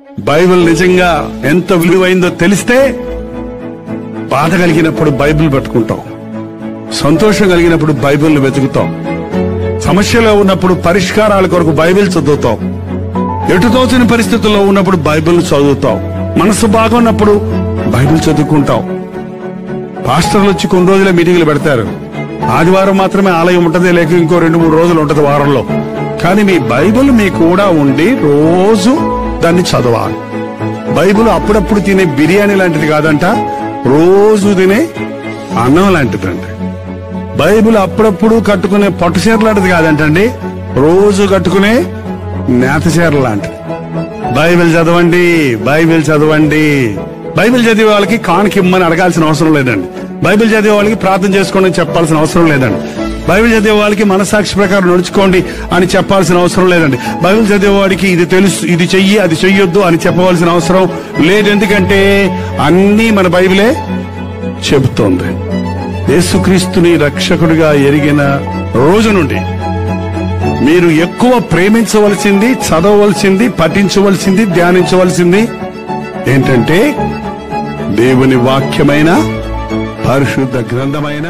Bible నిజంగా ఎంత విలువైందో తెలిస్తే బాధ కలిగినప్పుడు బైబిల్ పట్టుకుంటాం, సంతోషం కలిగినప్పుడు బైబిల్ వెతుకుతాం, సమస్యలో ఉన్నప్పుడు పరిష్కారాల కొరకు బైబిల్ చదువుతాం, ఎటుతోచని పరిస్థితుల్లో ఉన్నప్పుడు బైబిల్ చదువుతాం, మనసు బాగున్నప్పుడు బైబిల్ చదువుకుంటాం. పాస్టర్లు వచ్చి కొన్ని రోజులే మీటింగ్లు పెడతారు, ఆదివారం మాత్రమే ఆలయం ఉంటది, లేక ఇంకో 2-3 రోజులు ఉంటది వారంలో. కానీ మీ బైబిల్ మీ కూడా ఉండి రోజు దాన్ని చదవాలి. బైబిల్ అప్పుడప్పుడు తినే బిర్యానీ లాంటిది కాదంట, రోజు తినే అన్నం లాంటిదండి. బైబిల్ అప్పుడప్పుడు కట్టుకునే పట్టు చీర లాంటిది కాదంటండి, రోజు కట్టుకునే నేత చీర లాంటిది. బైబిల్ చదవండి, బైబిల్ చదవండి. బైబిల్ చదివే వాళ్ళకి కానుకిమ్మని అడగాల్సిన అవసరం లేదండి. బైబిల్ చదివే వాళ్ళకి ప్రార్థన చేసుకోండి చెప్పాల్సిన అవసరం లేదండి. బైబిల్ చదివే వాళ్ళకి మనసాక్షి ప్రకారం నడుచుకోండి అని చెప్పాల్సిన అవసరం లేదండి. బైబిల్ చదివేవాడికి ఇది తెలుసు, ఇది చెయ్యి, అది చెయ్యొద్దు అని చెప్పవలసిన అవసరం లేదు. ఎందుకంటే అన్నీ మన బైబిలే చెబుతోంది. యేసుక్రీస్తుని రక్షకుడిగా ఎరిగిన రోజు నుండి మీరు ఎక్కువ ప్రేమించవలసింది, చదవవలసింది, పఠించవలసింది, ధ్యానించవలసింది ఏంటంటే దేవుని వాక్యమైన పరిశుద్ధ గ్రంథమైన